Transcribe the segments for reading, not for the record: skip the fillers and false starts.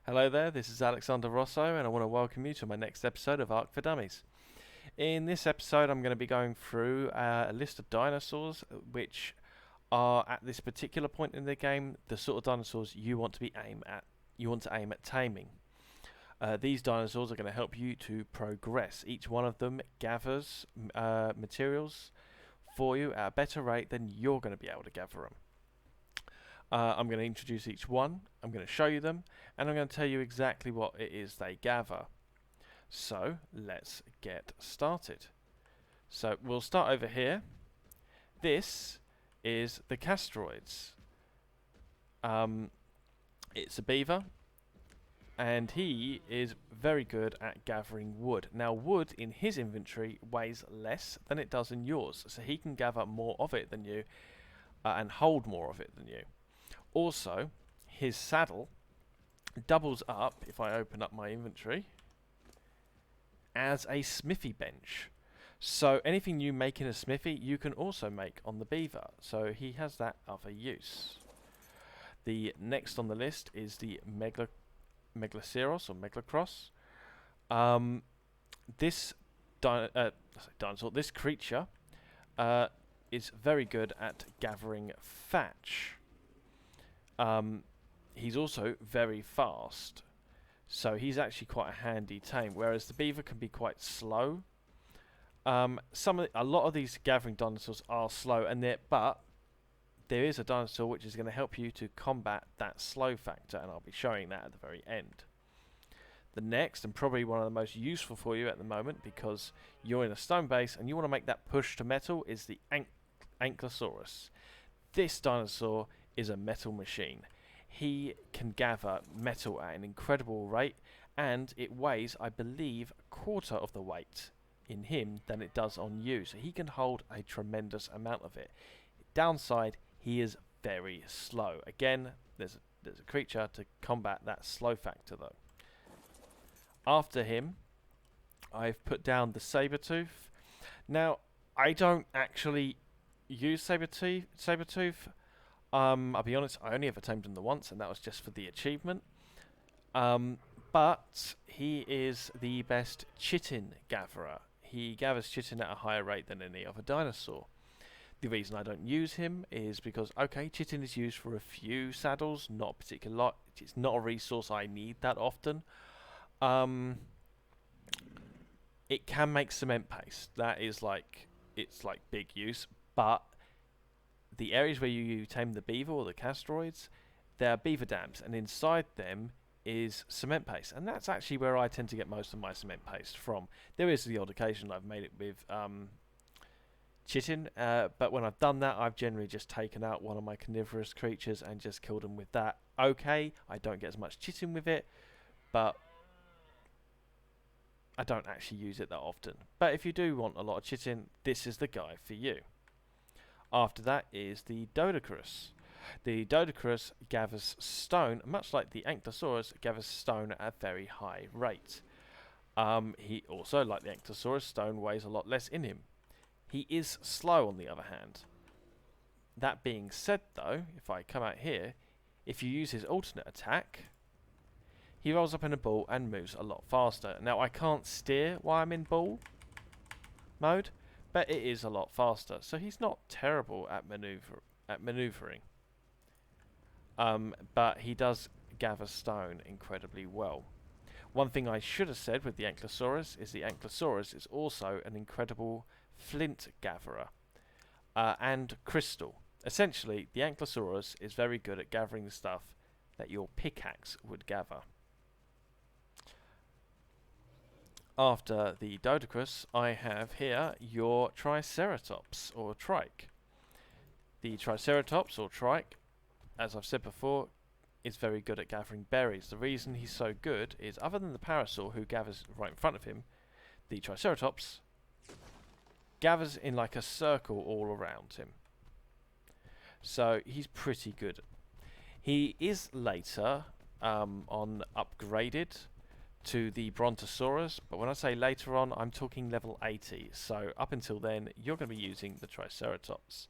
Hello there, this is Alexander Rosso, and I want to welcome you to my next episode of Arc for Dummies. In this episode, I'm going to be going through a list of dinosaurs which are at this particular point in the game the sort of dinosaurs you want to aim at taming. These dinosaurs are going to help you to progress. Each one of them gathers materials for you at a better rate than you're going to be able to gather them. I'm going to introduce each one, I'm going to show you them, and I'm going to tell you exactly what it is they gather. So, let's get started. So, we'll start over here. This is the castroids. It's a beaver, and he is very good at gathering wood. Now, wood in his inventory weighs less than it does in yours, so he can gather more of it than you and hold more of it than you. Also, his saddle doubles up, if I open up my inventory, as a smithy bench. So anything you make in a smithy, you can also make on the beaver. So he has that other use. The next on the list is the Megaloceros or Megalocross. This dinosaur, this creature, is very good at gathering thatch. He's also very fast, so he's actually quite a handy tame. Whereas the beaver can be quite slow. A lot of these gathering dinosaurs are slow, but there is a dinosaur which is going to help you to combat that slow factor, and I'll be showing that at the very end. The next, and probably one of the most useful for you at the moment, because you're in a stone base and you want to make that push to metal, is the Ankylosaurus. This dinosaur is a metal machine. He can gather metal at an incredible rate, and it weighs, I believe, a quarter of the weight in him than it does on you. So he can hold a tremendous amount of it. Downside, he is very slow. Again, there's a creature to combat that slow factor though. After him, I've put down the Sabertooth. Now, I don't actually use Sabertooth. I'll be honest, I only ever tamed him the once, and that was just for the achievement. But he is the best chitin gatherer. He gathers chitin at a higher rate than any other dinosaur. The reason I don't use him is because, okay, chitin is used for a few saddles, not a particular lot. It's not a resource I need that often. It can make cement paste. That is it's like big use, but the areas where you tame the beaver or the castroids, there are beaver dams, and inside them is cement paste, and that's actually where I tend to get most of my cement paste from. There is the odd occasion I've made it with chitin, but when I've done that, I've generally just taken out one of my carnivorous creatures and just killed them with that. Okay, I don't get as much chitin with it, but I don't actually use it that often. But if you do want a lot of chitin, this is the guy for you. After that is the Doedicurus. The Doedicurus gathers stone, much like the Ankylosaurus, gathers stone at a very high rate. He also, like the Ankylosaurus, stone weighs a lot less in him. He is slow on the other hand. That being said though, if I come out here, if you use his alternate attack, he rolls up in a ball and moves a lot faster. Now I can't steer while I'm in ball mode, but it is a lot faster, so he's not terrible at maneuvering. But he does gather stone incredibly well. One thing I should have said with the Ankylosaurus is the Ankylosaurus is also an incredible flint gatherer and crystal. Essentially, the Ankylosaurus is very good at gathering the stuff that your pickaxe would gather. After the Doedicurus, I have here your Triceratops, or Trike. The Triceratops, or Trike, as I've said before, is very good at gathering berries. The reason he's so good is, other than the Parasaur, who gathers right in front of him, the Triceratops gathers in like a circle all around him. So he's pretty good. He is later on upgraded to the Brontosaurus, but when I say later on, I'm talking level 80. So up until then, you're going to be using the Triceratops.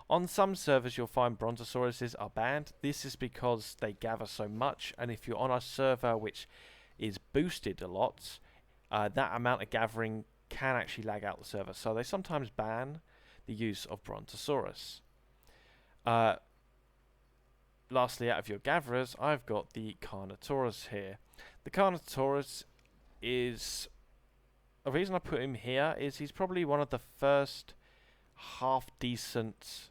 On some servers, you'll find brontosauruses are banned. This is because they gather so much, and if you're on a server which is boosted a lot, that amount of gathering can actually lag out the server. So they sometimes ban the use of brontosaurus. Lastly, out of your gatherers, I've got the Carnotaurus here. The Carnotaurus is... The reason I put him here is he's probably one of the first half-decent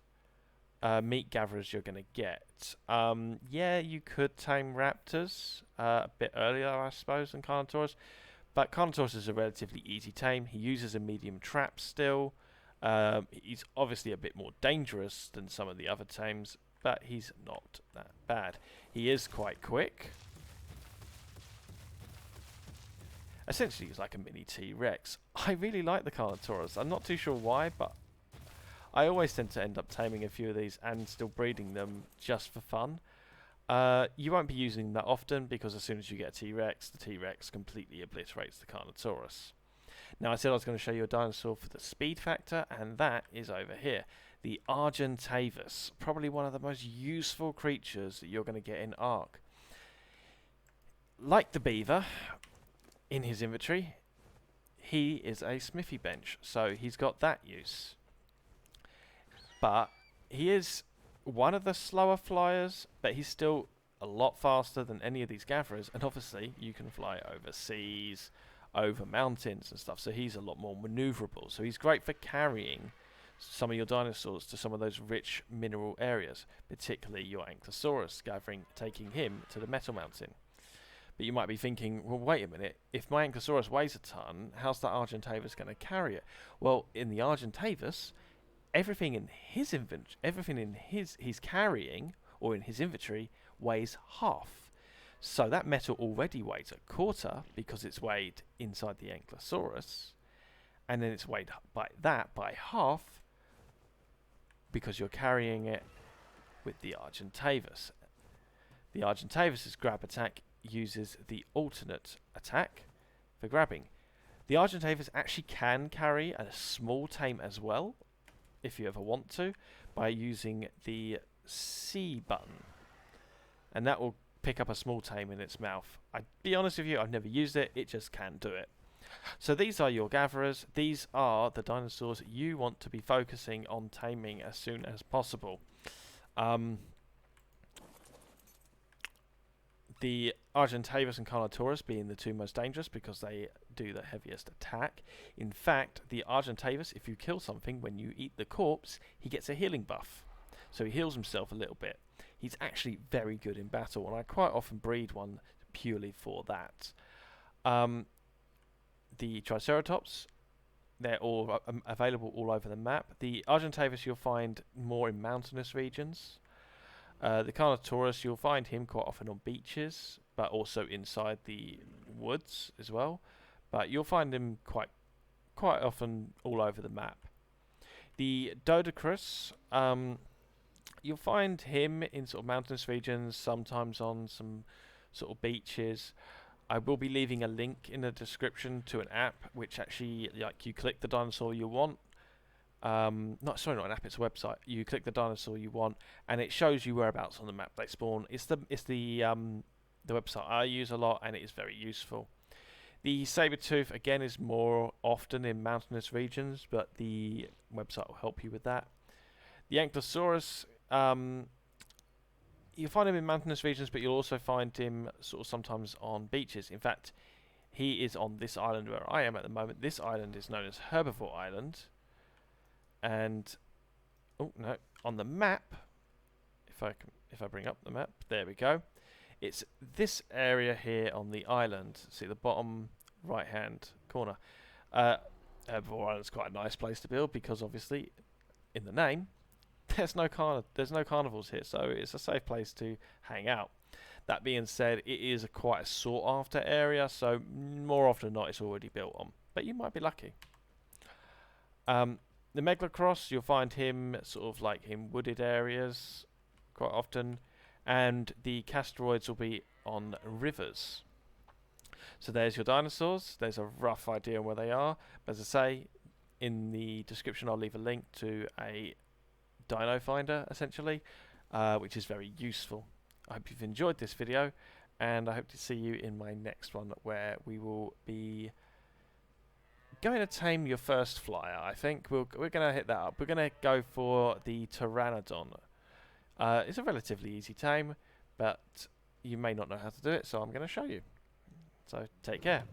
meat gatherers you're going to get. Yeah, you could tame raptors a bit earlier, I suppose, than Carnotaurus. But Carnotaurus is a relatively easy tame. He uses a medium trap still. He's obviously a bit more dangerous than some of the other tames, but he's not that bad. He is quite quick. Essentially, he's like a mini T-Rex. I really like the Carnotaurus. I'm not too sure why, but I always tend to end up taming a few of these and still breeding them just for fun. You won't be using them that often because as soon as you get a T-Rex, the T-Rex completely obliterates the Carnotaurus. Now, I said I was going to show you a dinosaur for the speed factor, and that is over here. The Argentavis, probably one of the most useful creatures that you're going to get in Ark. Like the beaver, in his inventory, he is a smithy bench, so he's got that use. But he is one of the slower flyers, but he's still a lot faster than any of these gatherers, and obviously you can fly over seas, over mountains and stuff, so he's a lot more maneuverable. So he's great for carrying some of your dinosaurs to some of those rich mineral areas, particularly your Ankylosaurus, taking him to the Metal Mountain. But you might be thinking, well, wait a minute, if my Ankylosaurus weighs a ton, how's that Argentavis going to carry it? Well, in the Argentavis, everything in his inventory, he's carrying, or in his inventory, weighs half. So that metal already weighs a quarter because it's weighed inside the Ankylosaurus, and then it's weighed by half because you're carrying it with the Argentavis. The Argentavis' grab attack uses the alternate attack for grabbing. The Argentavis actually can carry a small tame as well, if you ever want to, by using the C button. And that will pick up a small tame in its mouth. I'd be honest with you, I've never used it, it just can do it. So these are your gatherers. These are the dinosaurs you want to be focusing on taming as soon as possible. The Argentavis and Carnotaurus being the two most dangerous because they do the heaviest attack. In fact, the Argentavis, if you kill something, when you eat the corpse, he gets a healing buff. So he heals himself a little bit. He's actually very good in battle, and I quite often breed one purely for that. The Triceratops, they're all available all over the map. The Argentavis you'll find more in mountainous regions. The Carnotaurus, you'll find him quite often on beaches, but also inside the woods as well. But you'll find him quite often all over the map. The Dodocrus, you'll find him in sort of mountainous regions, sometimes on some sort of beaches. I will be leaving a link in the description to an app which actually, like, you click the dinosaur you want. Not an app, it's a website. You click the dinosaur you want, and it shows you whereabouts on the map they spawn. It's the website I use a lot, and it is very useful. The Sabertooth again is more often in mountainous regions, but the website will help you with that. The Ankylosaurus, you'll find him in mountainous regions, but you'll also find him sort of sometimes on beaches. In fact, he is on this island where I am at the moment. This island is known as Herbivore Island. And on the map, if I bring up the map, there we go. It's this area here on the island. See the bottom right hand corner. Herbivore Island's quite a nice place to build because obviously, in the name, there's no carnivores here, so it's a safe place to hang out. That being said, it is quite a sought after area, so more often than not, it's already built on. But you might be lucky. The Megalocross, you'll find him sort of like in wooded areas quite often, and the Castoroids will be on rivers. So there's your dinosaurs. There's a rough idea on where they are. But as I say, in the description I'll leave a link to a dino finder, essentially, which is very useful. I hope you've enjoyed this video, and I hope to see you in my next one, where we will be going to tame your first flyer. I think we're going to hit that up. We're going to go for the Pteranodon. It's a relatively easy tame, but you may not know how to do it, so I'm going to show you. So take care.